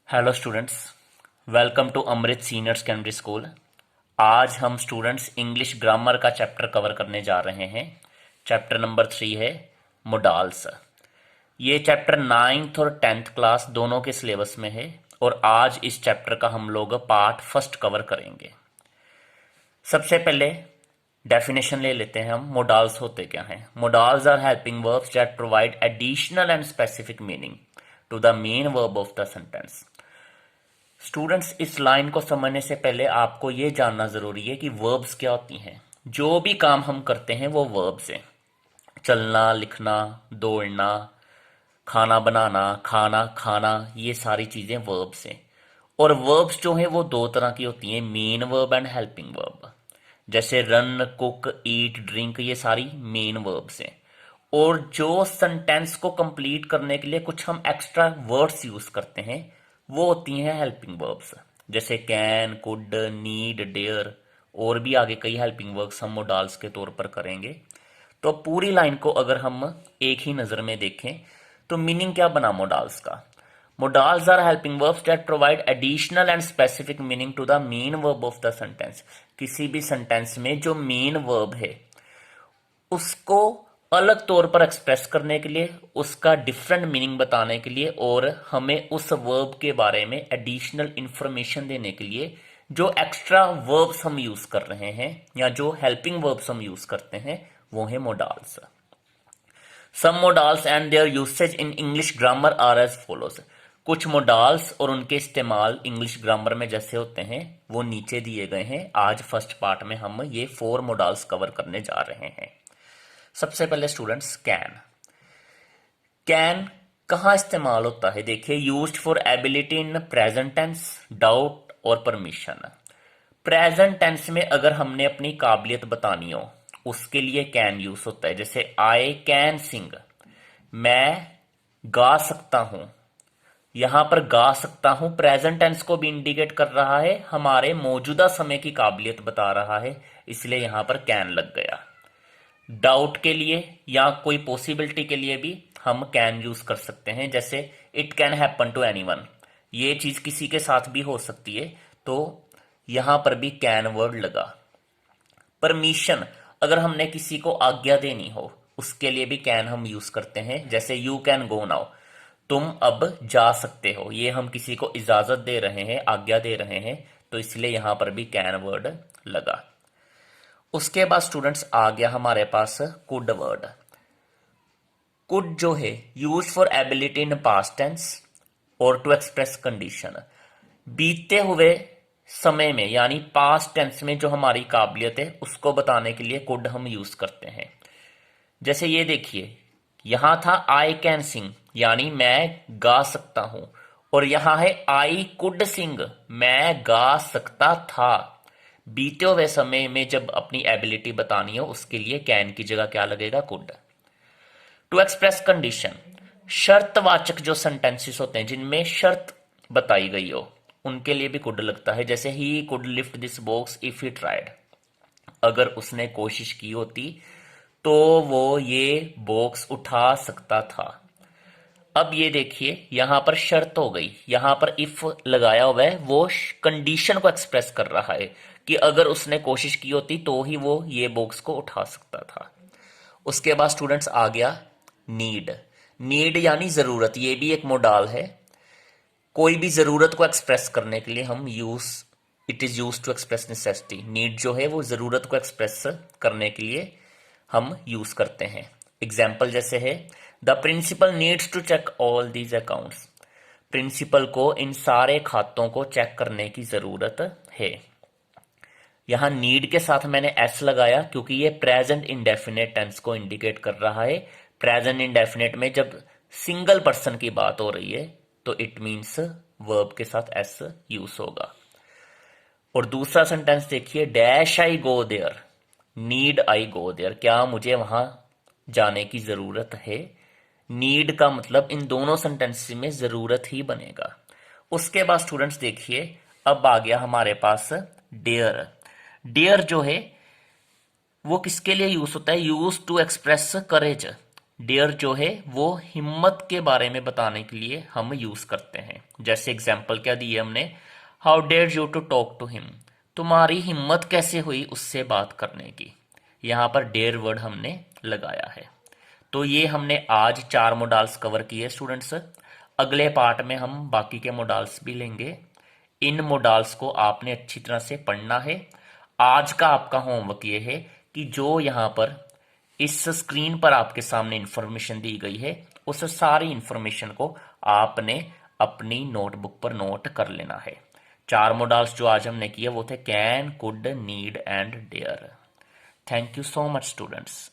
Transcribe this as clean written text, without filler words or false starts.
Hello students, welcome to Amrit senior secondary school. आज हम students English grammar का chapter cover करने जा रहे हैं। चैप्टर नंबर 3 है मोडाल्स। ये चैप्टर 9th और 10th क्लास दोनों के सिलेबस में है और आज इस चैप्टर का हम लोग पार्ट फर्स्ट कवर करेंगे। सबसे पहले डेफिनेशन ले लेते हैं हम। मोडाल्स होते क्या हैं? Modals are helping verbs that provide additional and specific meaning to the main verb of the sentence. Students, इस लाइन को समझने से पहले आपको ये जानना जरूरी है कि वर्ब्स क्या होती हैं। जो भी काम हम करते हैं वो वर्ब्स हैं। चलना, लिखना, दौड़ना, खाना बनाना, खाना खाना, ये सारी चीजें वर्ब्स हैं। और वर्ब्स जो हैं वो दो तरह की होती हैं, main verb and helping verb. जैसे रन, कुक, ईट, ड्रिंक, ये सारी मेन वर्ब्स हैं। और जो सेंटेंस को कंप्लीट करने के लिए कुछ हम एक्स्ट्रा वर्ड्स यूज करते हैं वो होती हैं हेल्पिंग वर्ब्स। जैसे कैन, कुड, नीड, डेयर, और भी आगे कई हेल्पिंग वर्ब्स हम मोडाल्स के तौर पर करेंगे। तो पूरी लाइन को अगर हम एक ही नजर में देखें तो मीनिंग क्या बना मोडाल्स का? Modals are helping verbs that provide additional and specific meaning to the main verb of the sentence. किसी भी सेंटेंस में जो मेन वर्ब है उसको अलग तौर पर एक्सप्रेस करने के लिए, उसका डिफरेंट मीनिंग बताने के लिए और हमें उस वर्ब के बारे में एडिशनल इंफॉर्मेशन देने के लिए जो एक्स्ट्रा वर्ब्स हम यूज कर रहे हैं या जो हेल्पिंग वर्ब्स हम यूज करते हैं वो है modals. Some modals and their usage in English grammar are as follows. कुछ मोडाल्स और उनके इस्तेमाल इंग्लिश ग्रामर में जैसे होते हैं वो नीचे दिए गए हैं। आज फर्स्ट पार्ट में हम ये 4 मोडाल्स कवर करने जा रहे हैं। सबसे पहले स्टूडेंट्स, कैन। कैन कहां इस्तेमाल होता है? देखिए, used for ability in present tense, doubt और परमिशन। प्रेजेंट टेंस में अगर हमने अपनी काबिलियत बतानी हो उसके लिए कैन यूज होता है। जैसे आई कैन सिंग, मैं गा सकता हूं। यहां पर गा सकता हूं प्रेजेंट टेंस को भी इंडिकेट कर रहा है, हमारे मौजूदा समय की काबिलियत बता रहा है, इसलिए यहां पर कैन लग गया। डाउट के लिए या कोई पॉसिबिलिटी के लिए भी हम कैन यूज कर सकते हैं। जैसे it can happen to anyone, ये चीज किसी के साथ भी हो सकती है, तो यहां पर भी कैन वर्ड लगा। परमिशन, अगर हमने किसी को आज्ञा देनी हो उसके लिए भी कैन हम यूज करते हैं। जैसे यू कैन गो नाउ, तुम अब जा सकते हो, ये हम किसी को इजाजत दे रहे हैं, आज्ञा दे रहे हैं, तो इसलिए यहां पर भी कैन वर्ड लगा। उसके बाद स्टूडेंट्स आ गया हमारे पास कुड वर्ड। कुड जो है use for ability in past tense और टू एक्सप्रेस कंडीशन। बीते हुए समय में यानी पास्ट टेंस में जो हमारी काबिलियत है उसको बताने के लिए कुड हम यूज करते हैं। जैसे ये देखिए, यहां था आई कैन सिंग यानी मैं गा सकता हूं, और यहां है आई कुड सिंग, मैं गा सकता था। बीते हुए समय में जब अपनी एबिलिटी बतानी हो उसके लिए कैन की जगह क्या लगेगा? कुड। टू एक्सप्रेस कंडीशन, शर्तवाचक जो सेंटेंसेस होते हैं जिनमें शर्त बताई गई हो उनके लिए भी कुड लगता है। जैसे he could lift this box if he tried, अगर उसने कोशिश की होती तो वो ये बॉक्स उठा सकता था। अब ये देखिए, यहां पर शर्त हो गई, यहां पर इफ लगाया हुआ है, वो कंडीशन को एक्सप्रेस कर रहा है कि अगर उसने कोशिश की होती तो ही वो ये बॉक्स को उठा सकता था। उसके बाद स्टूडेंट्स आ गया नीड। नीड यानी जरूरत, ये भी एक मोडाल है। कोई भी जरूरत को एक्सप्रेस करने के लिए हम it is use to express necessity. Need जो है वो जरूरत को एक्सप्रेस करने के लिए हम यूज करते हैं। एग्जाम्पल जैसे है, the principal needs to check all these accounts. Principal को इन सारे खातों को चेक करने की जरूरत है। यहां नीड के साथ मैंने एस लगाया क्योंकि ये प्रेजेंट इंडेफिनेट टेंस को इंडिकेट कर रहा है। प्रेजेंट इंडेफिनेट में जब सिंगल पर्सन की बात हो रही है तो इट मीन्स वर्ब के साथ एस यूज होगा। और दूसरा सेंटेंस देखिए, dash I go there, need I go there, क्या मुझे वहां जाने की जरूरत है? नीड का मतलब इन दोनों सेंटेंस में जरूरत ही बनेगा। उसके बाद स्टूडेंट्स देखिए, अब आ गया हमारे पास डेयर। डेयर जो है वो किसके लिए यूज होता है? Use to express courage. Dare जो है वो हिम्मत के बारे में बताने के लिए हम यूज करते हैं। जैसे एग्जाम्पल क्या दी है हमने, how dare you to talk to him, तुम्हारी हिम्मत कैसे हुई उससे बात करने की। यहाँ पर डेयर वर्ड हमने लगाया है। तो ये हमने आज 4 मोडाल्स कवर किए स्टूडेंट्स। अगले पार्ट में हम बाकी के मोडाल्स भी लेंगे। इन मोडाल्स को आपने अच्छी तरह से पढ़ना है। आज का आपका होमवर्क ये है कि जो यहाँ पर इस स्क्रीन पर आपके सामने इंफॉर्मेशन दी गई है, उस सारी इंफॉर्मेशन को आपने अपनी नोटबुक पर नोट कर लेना है। 4 मोडाल्स जो आज हमने किए वो थे can, could, need and dare. Thank you so much students.